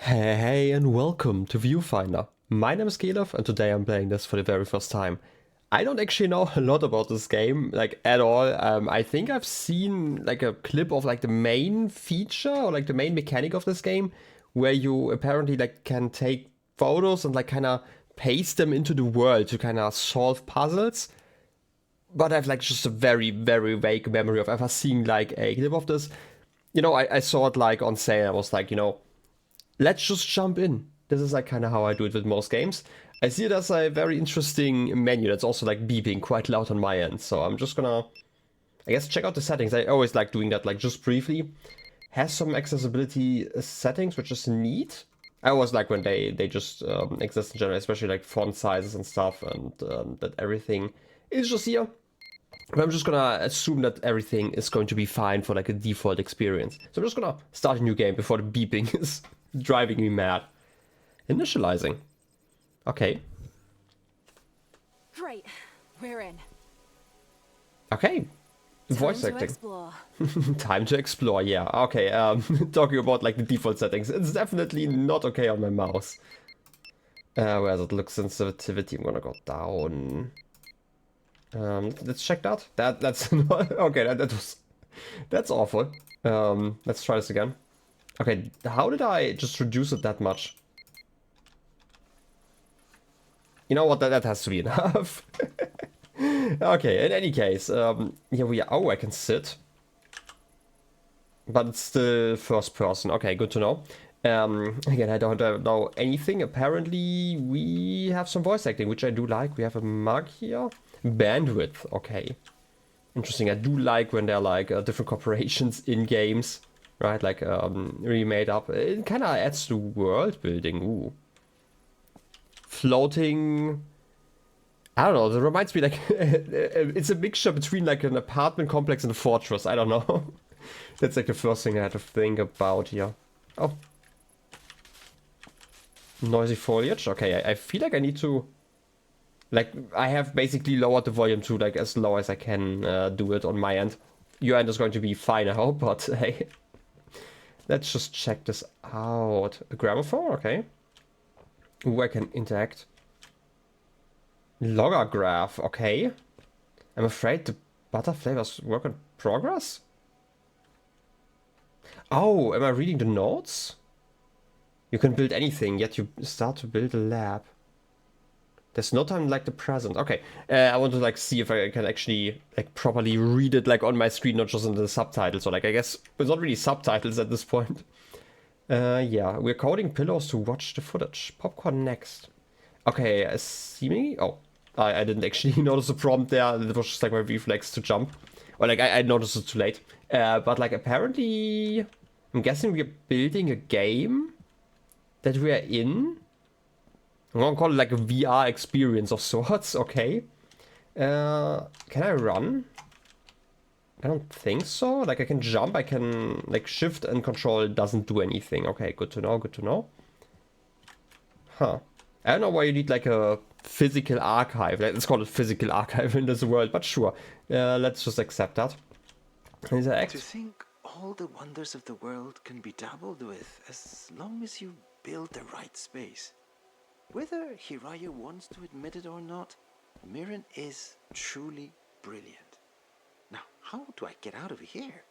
Hey, and welcome to Viewfinder. My name is Caleb, and today I'm playing this for the very first time. I don't actually know a lot about this game, like, at all. I think I've seen, like, a clip of, like, the main feature, or, like, the main mechanic of this game, where you apparently, like, can take photos and, like, kind of paste them into the world to kind of solve puzzles. But I've, like, just a very, very vague memory of ever seeing, like, a clip of this. I saw it, like, on sale. I was like, let's just jump in. This is like kind of how I do it with most games. I see it as a very interesting menu that's also like beeping quite loud on my end. So I'm just gonna, I guess, check out the settings. I always like doing that, like just briefly. Has some accessibility settings, which is neat. I always like when they just exist in general, especially like font sizes and stuff, and that everything is just here. But I'm just gonna assume that everything is going to be fine for like a default experience. So I'm just gonna start a new game before the beeping is driving me mad. Initializing. Okay. Great, we're in. Okay. Voice Time to acting. explore. Time to explore, yeah. Okay, talking about like the default settings. It's definitely not okay on my mouse. Where's it? Look sensitivity. I'm gonna go down. Let's check that. That's not, okay, that's awful. Let's try this again. Okay, how did I just reduce it that much? You know what, that has to be enough. Okay, in any case, here we are. Oh, I can sit. But it's still first person. Okay, good to know. Again, I don't know anything. Apparently, we have some voice acting, which I do like. We have a mug here. Bandwidth, okay. Interesting. I do like when there are like different corporations in games, right? Like really made up. It kind of adds to world building. Ooh. Floating. I don't know. It reminds me like it's a mixture between like an apartment complex and a fortress. I don't know. That's like the first thing I had to think about here. Oh. Noisy foliage. Okay, I feel like I need to. Like, I have basically lowered the volume to like as low as I can do it on my end. Your end is going to be fine, I hope, but hey. Let's just check this out. A gramophone, okay. Ooh, I can interact. Logograph, okay. I'm afraid the butter flavors work in progress? Oh, am I reading the notes? You can build anything, yet you start to build a lab. There's no time like the present. Okay, I want to like see if I can actually like properly read it like on my screen, not just in the subtitles. So like I guess it's not really subtitles at this point. Yeah, we're coding pillows to watch the footage. Popcorn next. Okay, see me? Oh, I didn't actually notice the prompt there. It was just like my reflex to jump. Or like I noticed it too late. But like apparently, I'm guessing we're building a game that we are in. I'm gonna call it like a VR experience of sorts, okay. Can I run? I don't think so. Like I can jump, I can like shift and control doesn't do anything. Okay, good to know, good to know. Huh. I don't know why you need like a physical archive. Let's call it physical archive in this world, but sure. Let's just accept that. To think all the wonders of the world can be dabbled with as long as you build the right space. Whether Hiraya wants to admit it or not, Mirren is truly brilliant. Now, how do I get out of here?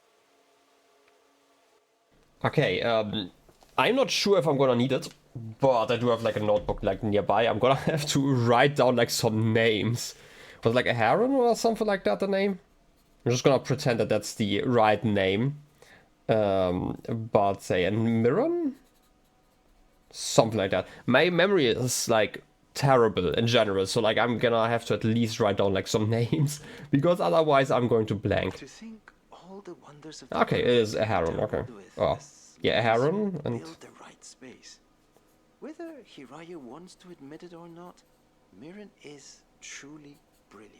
Okay, I'm not sure if I'm gonna need it, but I do have like a notebook like nearby. I'm gonna have to write down like some names. Was it like a heron or something like that, the name? I'm just gonna pretend that that's the right name. But say, and Mirren? Something like that. My memory is like terrible in general, so like I'm gonna have to at least write down like some names, because otherwise I'm going to blank. To think all the wonders of the Okay, it world is a can be heron, okay. dabbled with Oh, as yeah, a long as you heron, and build the right space. Whether Hiraya wants to admit it or not, Mirren is truly brilliant.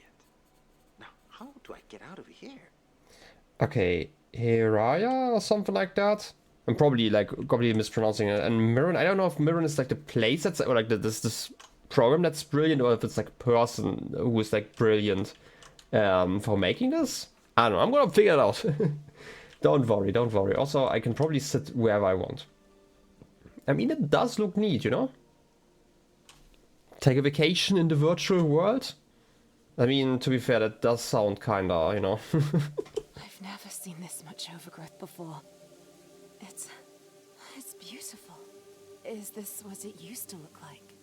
Now, how do I get out of here? okay, Hiraya or something like that. I'm probably like completely mispronouncing it. And Mirren, I don't know if Mirren is like the place that's or like this program that's brilliant, or if it's like a person who is like brilliant for making this. I don't know. I'm gonna figure it out. Don't worry, don't worry. Also, I can probably sit wherever I want. I mean, it does look neat, you know? Take a vacation in the virtual world? I mean, to be fair, that does sound kinda, you know. I've never seen this much overgrowth before. It's beautiful. Is this what it used to look like?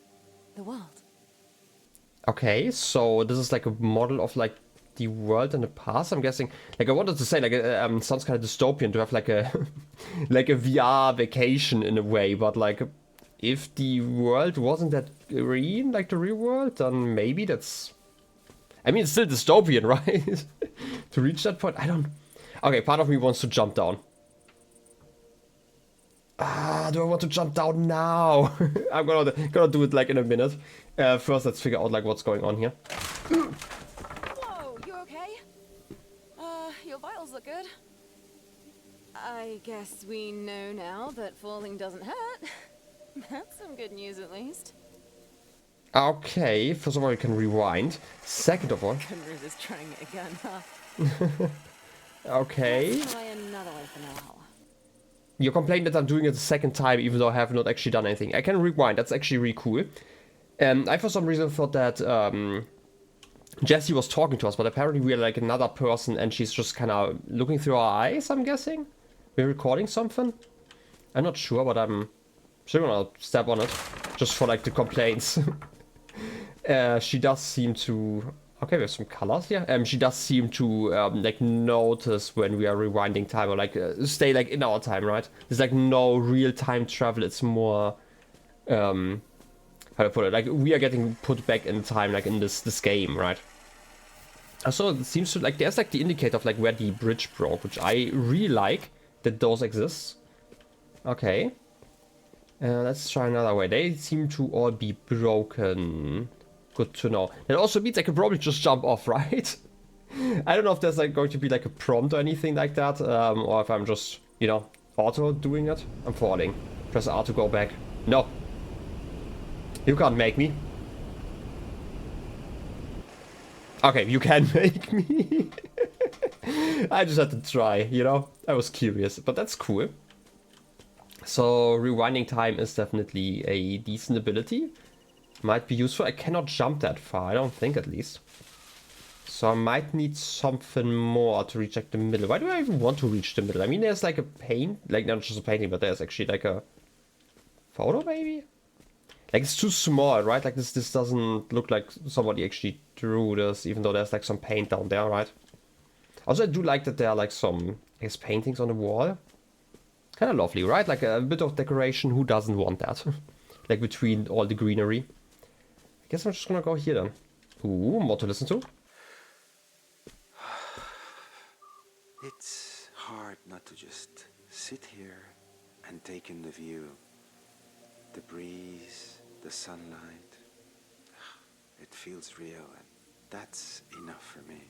The world? Okay, so this is like a model of like the world in the past, I'm guessing. Like I wanted to say, like sounds kind of dystopian to have like a like a VR vacation in a way, but like if the world wasn't that green like the real world, then maybe that's. I mean, it's still dystopian, right? To reach that point, I don't. Okay, part of me wants to jump down. Ah, do I want to jump down now? I'm gonna do it like in a minute. First, let's figure out like what's going on here. Whoa, you okay? Your vitals look good. I guess we know now that falling doesn't hurt. That's some good news at least. Okay, first of all, you can rewind. Second of all, Couldn't resist trying it again, huh? okay. Let's try another way for now. You complain that I'm doing it the second time, even though I have not actually done anything. I can rewind. That's actually really cool. I for some reason thought that Jessie was talking to us, but apparently we are like another person, and she's just kind of looking through our eyes. I'm guessing we're recording something. I'm not sure, but I'm still gonna step on it just for like the complaints. She does seem to. Okay, we have some colors here. She does seem to like notice when we are rewinding time, or like stay like in our time, right? There's like no real time travel. It's more how to put it, like we are getting put back in time, like in this game, right? So it seems to like there's like the indicator of like where the bridge broke, which I really like that those exist. Okay, let's try another way. They seem to all be broken. Good to know. That also means I could probably just jump off, right? I don't know if there's like going to be like a prompt or anything like that, or if I'm just, you know, auto doing it. I'm falling. Press R to go back. No. You can't make me. Okay, you can make me. I just had to try, you know? I was curious, but that's cool. So rewinding time is definitely a decent ability. Might be useful. I cannot jump that far, I don't think, at least. So I might need something more to reach like the middle. Why do I even want to reach the middle? I mean, there's like a paint, like not just a painting, but there's actually like a photo maybe? Like it's too small, right? Like this doesn't look like somebody actually drew this, even though there's like some paint down there, right? Also, I do like that there are like some, I guess, paintings on the wall. Kind of lovely, right? Like a bit of decoration. Who doesn't want that? Like between all the greenery. I guess I'm just gonna go here then. Ooh, more to listen to. It's hard not to just sit here and take in the view. The breeze, the sunlight. It feels real, and that's enough for me.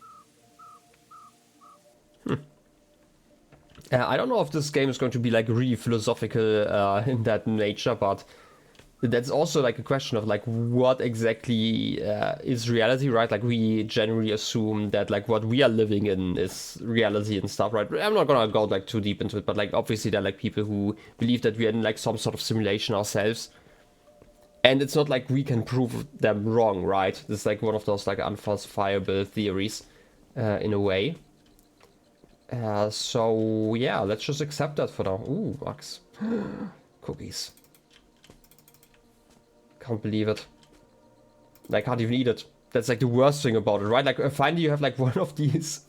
I don't know if this game is going to be like really philosophical in that nature, but that's also like a question of like what exactly is reality, right? Like we generally assume that like what we are living in is reality and stuff, right? I'm not gonna go like too deep into it, but like obviously there are like people who believe that we are in like some sort of simulation ourselves, and it's not like we can prove them wrong, right? It's like one of those like unfalsifiable theories in a way. So yeah, let's just accept that for now. Ooh, Max. Cookies. Can't believe it. I can't even eat it. That's like the worst thing about it, right? Like finally you have like one of these,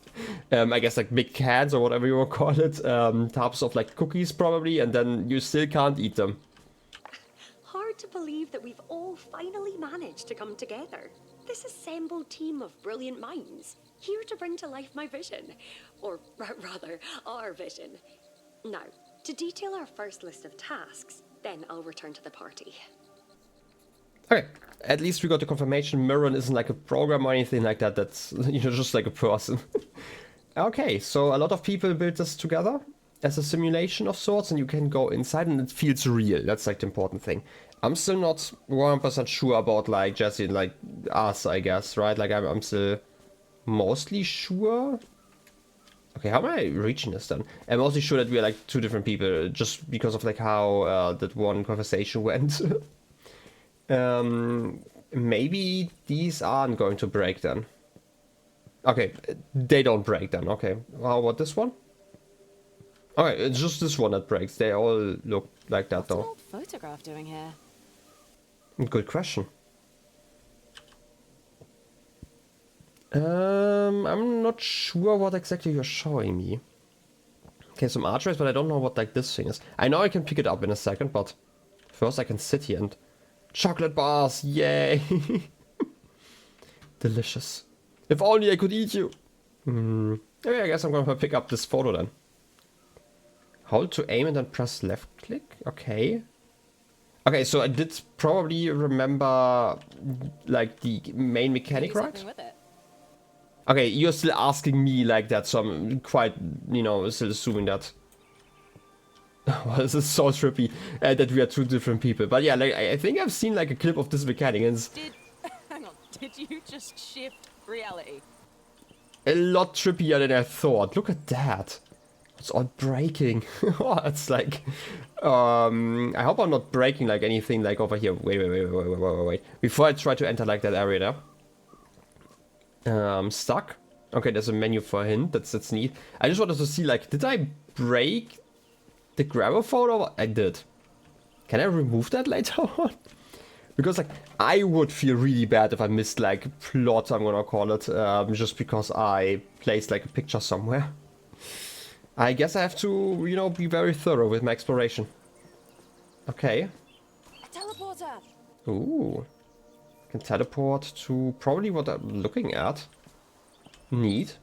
I guess like big cans or whatever you want to call it, types of like cookies probably, and then you still can't eat them. Hard to believe that we've all finally managed to come together. This assembled team of brilliant minds, here to bring to life my vision. Or rather, our vision. Now, to detail our first list of tasks, then I'll return to the party. Okay, at least we got the confirmation Mirren isn't like a program or anything like that. That's, you know, just like a person. Okay, so a lot of people built this together as a simulation of sorts, and you can go inside and it feels real. That's like the important thing. I'm still not 100% sure about like Jessie and like us, I guess, right? Like I'm still mostly sure. Okay, how am I reaching this then? I'm also sure that we are like two different people, just because of like how that one conversation went. Maybe these aren't going to break then. Okay, they don't break then. Okay, how about this one? Okay, it's just this one that breaks. They all look like that What's an though. old photograph doing here? Good question. I'm not sure what exactly you're showing me. Okay, some archways, but I don't know what like this thing is. I know I can pick it up in a second, but first I can sit here and... Chocolate bars, yay! Delicious. If only I could eat you. Okay, I guess I'm gonna pick up this photo then. Hold to aim and then press left click. Okay. Okay, so I did probably remember like the main mechanic, Do right? something with it. Okay, you're still asking me like that, so I'm quite, you know, still assuming that. Well, this is so trippy that we are two different people. But yeah, like I think I've seen like a clip of this mechanic, and it's Hang on, did you just shift reality? a lot trippier than I thought. Look at that. It's all breaking. Oh, it's like... I hope I'm not breaking like anything like over here. Wait. Before I try to enter like that area there. Stuck. Okay, there's a menu for a hint. That's neat. I just wanted to see like, did I break the grabber photo? I did. Can I remove that later on? Because like, I would feel really bad if I missed like plot, I'm gonna call it, just because I placed like a picture somewhere. I guess I have to, you know, be very thorough with my exploration. Okay. A teleporter! Ooh. Can teleport to probably what I'm looking at. Neat.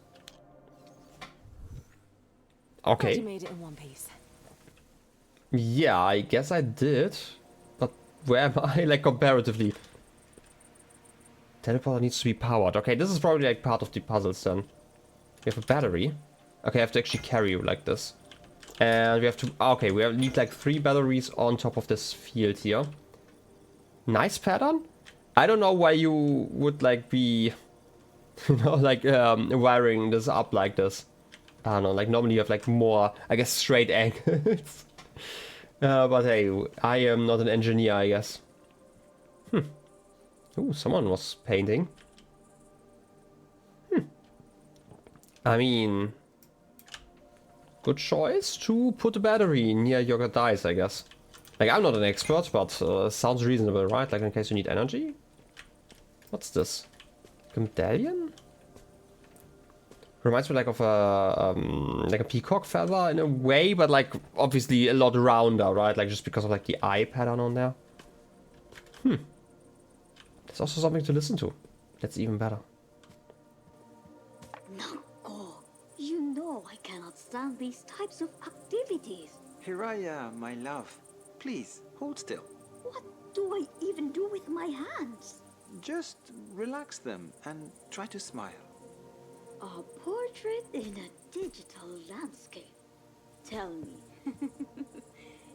Glad Okay. you made it in one piece. Yeah, I guess I did. But where am I, like, comparatively? Teleporter needs to be powered. Okay, this is probably, like, part of the puzzles, then. We have a battery. Okay, I have to actually carry you like this. And we have to... Okay, we need, like, 3 batteries on top of this field here. Nice pattern. I don't know why you would, like, be... You know, like, wiring this up like this. I don't know, like, normally you have, like, more, I guess, straight angles. But hey, I am not an engineer, I guess. Ooh, someone was painting. I mean... Good choice to put a battery near your dice, I guess. Like, I'm not an expert, but sounds reasonable, right? Like, in case you need energy? What's this? A medallion? Reminds me like of a peacock feather in a way, but like obviously a lot rounder, right? Like just because of like the eye pattern on there. There's also something to listen to. That's even better. Oh, you know I cannot stand these types of activities. Hiraya, my love, please hold still. What do I even do with my hands? Just relax them and try to smile. A portrait in a digital landscape. Tell me,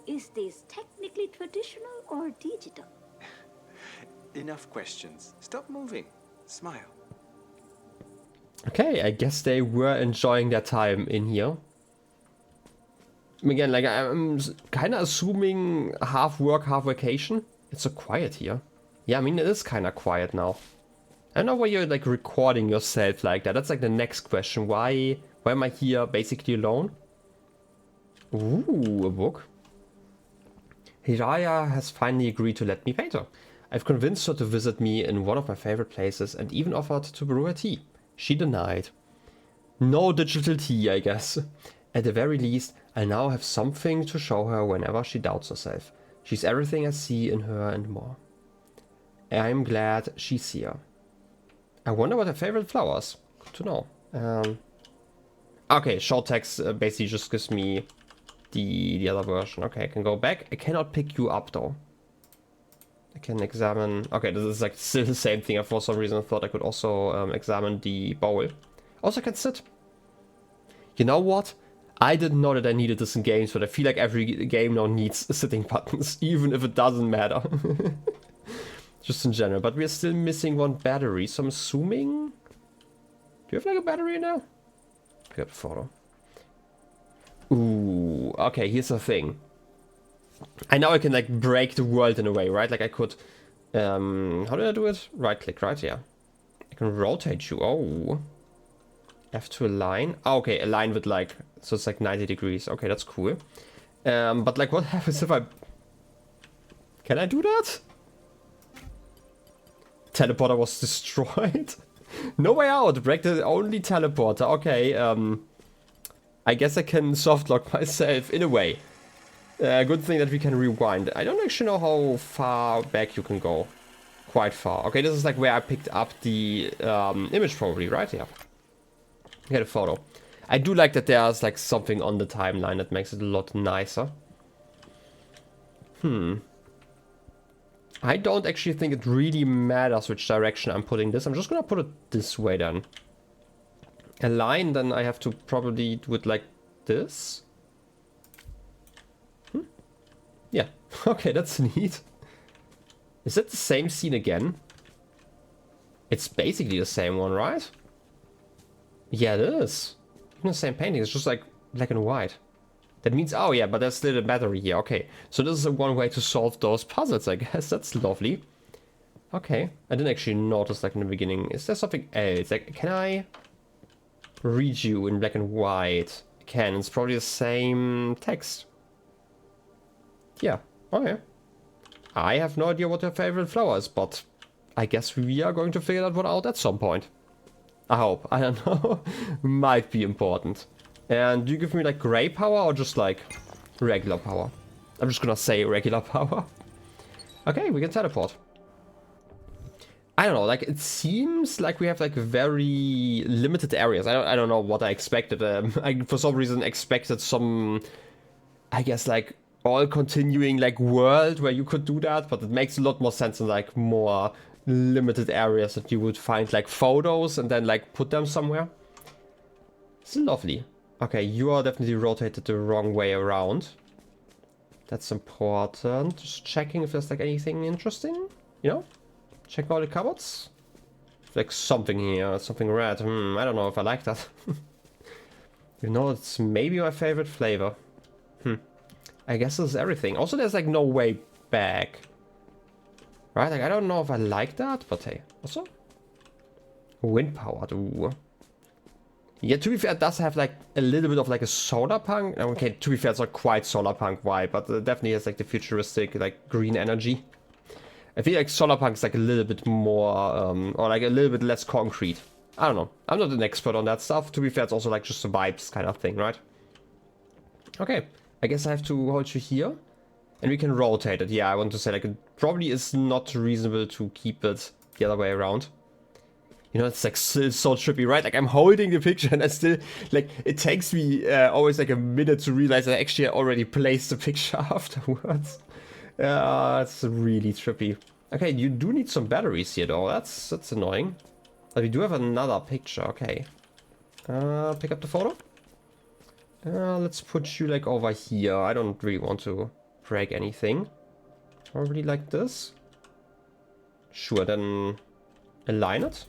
is this technically traditional or digital? Enough questions. Stop moving. Smile. Okay, I guess they were enjoying their time in here. Again, like I'm kind of assuming half work, half vacation. It's so quiet here. Yeah, I mean it is kind of quiet now. I don't know why you're like recording yourself like that. That's like the next question. Why am I here basically alone? Ooh, a book. Hiraya has finally agreed to let me paint her. I've convinced her to visit me in one of my favorite places and even offered to brew her tea. She denied. No digital tea, I guess. At the very least, I now have something to show her whenever she doubts herself. She's everything I see in her and more. I'm glad she's here. I wonder what her favorite flowers. Good to know. Okay, short text basically just gives me the other version. Okay, I can go back. I cannot pick you up though. I can examine... Okay, this is like still the same thing. For some reason I thought I could also examine the bowl. Also I can sit. You know what? I didn't know that I needed this in games, but I feel like every game now needs sitting buttons, even if it doesn't matter. Just in general, but we're still missing one battery, so I'm assuming... Do you have like a battery now? Pick up a photo. Ooh, okay, here's the thing. I know I can like break the world in a way, right? Like I could, how did I do it? Right click, right? Yeah. I can rotate you. Oh. F to align. Oh, okay, align with like, so it's like 90 degrees. Okay, that's cool. But like what happens if I, can I do that? Teleporter was destroyed. No way out. Break the only teleporter. Okay, I guess I can softlock myself in a way. Good thing that we can rewind. I don't actually know how far back you can go. Quite far. Okay, this is like where I picked up the image probably, right? Yeah. Get a photo. I do like that there's like something on the timeline that makes it a lot nicer. I don't actually think it really matters which direction I'm putting this. I'm just gonna put it this way then. Align, then I have to probably do it like this. Yeah, okay, that's neat. Is that the same scene again? It's basically the same one, right? Yeah, it is. Even the same painting, it's just like black and white. That means, oh yeah, but there's still a battery here. Okay, so this is one way to solve those puzzles, I guess. That's lovely. Okay, I didn't actually notice like in the beginning. Is there something else? Like, can I read you in black and white? I can. It's probably the same text. Yeah, okay. I have no idea what your favorite flower is, but I guess we are going to figure that one out at some point. I hope. I don't know. Might be important. And do you give me like gray power or just like regular power? I'm just gonna say regular power. Okay, we can teleport. I don't know, like it seems like we have like very limited areas. I don't know what I expected. I for some reason expected some, I guess like all continuing like world where you could do that, but it makes a lot more sense in like more limited areas that you would find like photos and then like put them somewhere. It's lovely. Okay, you are definitely rotated the wrong way around. That's important. Just checking if there's like anything interesting, you know? Check all the cupboards. Like something here, something red. I don't know if I like that. You know, it's maybe my favorite flavor. I guess this is everything. Also, there's like no way back. Right, like I don't know if I like that, but hey. Also, wind powered. Ooh. Yeah, to be fair, it does have like a little bit of like a solar punk. Okay, to be fair, it's not quite solar punk vibe, but it definitely has like the futuristic like green energy. I feel like solar punk is like a little bit more, or like a little bit less concrete. I don't know. I'm not an expert on that stuff. To be fair, it's also like just a vibes kind of thing, right? Okay, I guess I have to hold you here. And we can rotate it. Yeah, I want to say like it probably is not reasonable to keep it the other way around. You know, it's like still so trippy, right? Like I'm holding the picture and I still, like, it takes me always like a minute to realize I actually already placed the picture afterwards. It's really trippy. Okay, you do need some batteries here though. That's annoying. But we do have another picture. Okay. Pick up the photo. Let's put you like over here. I don't really want to break anything. Probably like this. Sure, then align it.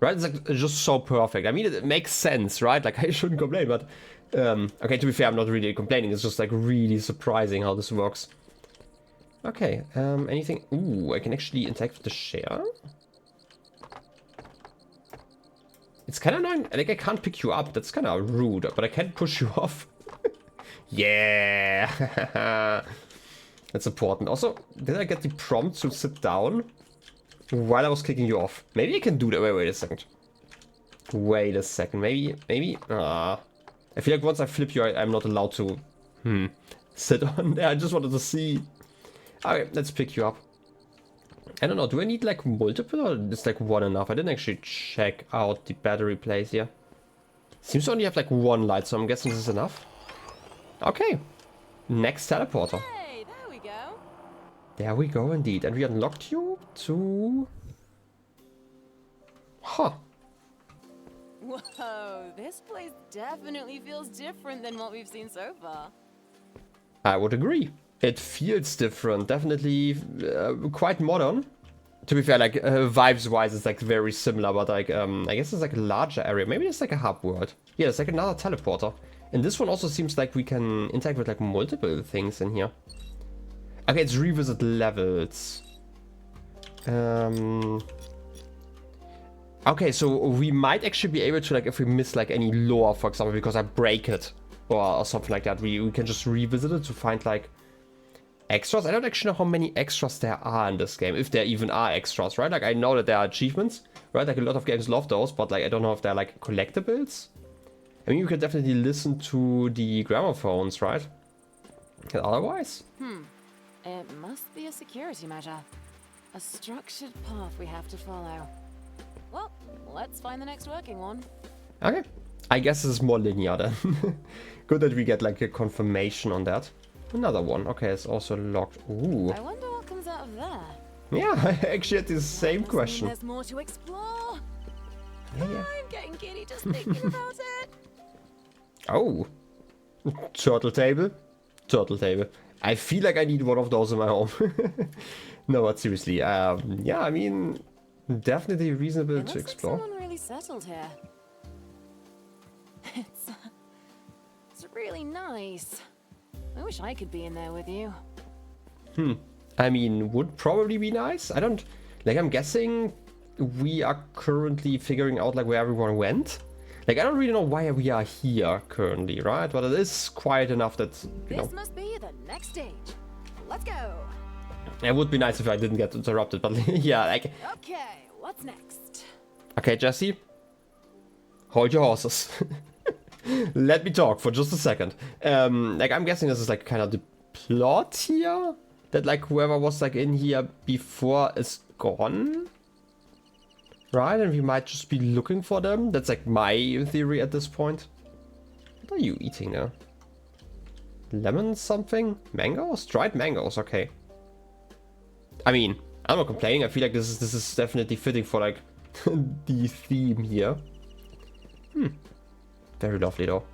Right, it's like just so perfect. I mean, it makes sense, right? Like I shouldn't complain, but okay. To be fair, I'm not really complaining. It's just like really surprising how this works. Okay. Anything? Ooh, I can actually interact with the share. It's kind of annoying. Like I can't pick you up. That's kind of rude. But I can push you off. Yeah. That's important. Also, did I get the prompt to sit down while I was kicking you off? Maybe I can do that. Wait a second. Wait a second. Maybe. I feel like once I flip you, I'm not allowed to sit on there. I just wanted to see. Okay, let's pick you up. I don't know. Do I need like multiple or is like one enough? I didn't actually check out the battery place here. Seems to only have like one light, so I'm guessing this is enough. Okay. Next teleporter. Hey, there we go. There we go indeed. And we unlocked you to... Huh. Whoa, this place definitely feels different than what we've seen so far. I would agree. It feels different. Definitely quite modern. To be fair, like vibes-wise, it's like very similar, but like I guess it's like a larger area. Maybe it's like a hub world. Yeah, it's like another teleporter. And this one also seems like we can interact with like multiple things in here. Okay, it's revisit levels. Okay, so we might actually be able to, like, if we miss like any lore, for example, because I break it or something like that, we can just revisit it to find like extras. I don't actually know how many extras there are in this game, if there even are extras, right? Like, I know that there are achievements, right? Like, a lot of games love those, but like, I don't know if they're like collectibles. I mean, you could definitely listen to the gramophones, right? And otherwise? It must be a security measure. A structured path we have to follow. Well, let's find the next working one. Okay. I guess this is more linear then. Good that we get like a confirmation on that. Another one. Okay, it's also locked. Ooh. I wonder what comes out of there. Yeah, I actually had the same Must mean question. There's more to explore. Yeah. I'm getting giddy just thinking about it. Oh. Turtle table. Turtle table. I feel like I need one of those in my home. No, but seriously. Yeah, I mean, definitely reasonable It to looks explore. like someone really settled here. It's really nice. I wish I could be in there with you. I mean, would probably be nice. I don't... Like, I'm guessing we are currently figuring out, like, where everyone went. Like, I don't really know why we are here currently, right? But it is quiet enough that, you know... This must be the next stage. Let's go. It would be nice if I didn't get interrupted, but yeah, like... Okay, what's next? Okay, Jesse. Hold your horses. Let me talk for just a second. Like, I'm guessing this is, like, kind of the plot here? That, like, whoever was, like, in here before is gone? Right? And we might just be looking for them? That's, like, my theory at this point. What are you eating now? Lemon something? Mangoes? Dried mangoes, okay. I mean, I'm not complaining. I feel like this is definitely fitting for, like, the theme here. Very lovely, though.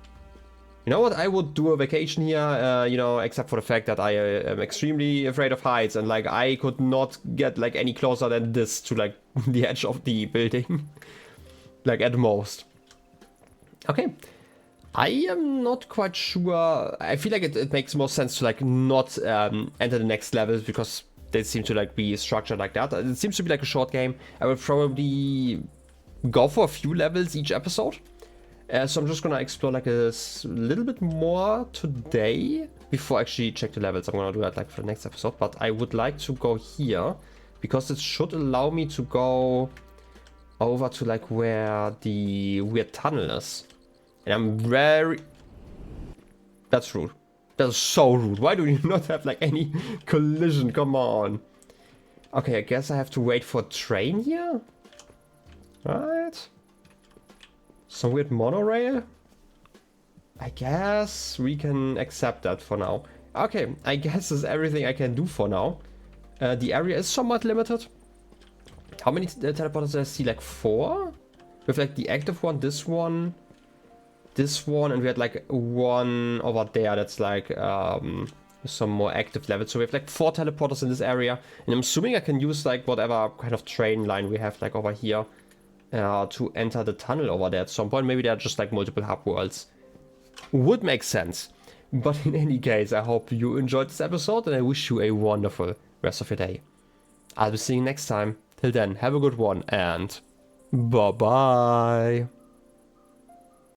You know what? I would do a vacation here, you know, except for the fact that I am extremely afraid of heights, and, like, I could not get, like, any closer than this to, like, the edge of the building. Like, at most. Okay. I am not quite sure. I feel like it makes more sense to, like, not enter the next levels, because they seem to, like, be structured like that. It seems to be, like, a short game. I will probably go for a few levels each episode. So I'm just gonna explore like a little bit more today before I actually check the levels. I'm gonna do that like for the next episode, but I would like to go here because it should allow me to go over to like where the weird tunnel is. And I'm very... That's rude. That's so rude. Why do you not have like any collision? Come on. Okay, I guess I have to wait for a train here. Right. Some weird monorail? I guess we can accept that for now. Okay, I guess that's everything I can do for now. The area is somewhat limited. How many teleporters do I see? Like 4? With like the active one, this one, and we had like one over there that's like some more active levels. So we have like 4 teleporters in this area. And I'm assuming I can use like whatever kind of train line we have like over here. To enter the tunnel over there at some point. Maybe there are just like multiple hub worlds. Would make sense. But in any case, I hope you enjoyed this episode and I wish you a wonderful rest of your day. I'll be seeing you next time. Till then, have a good one and bye bye.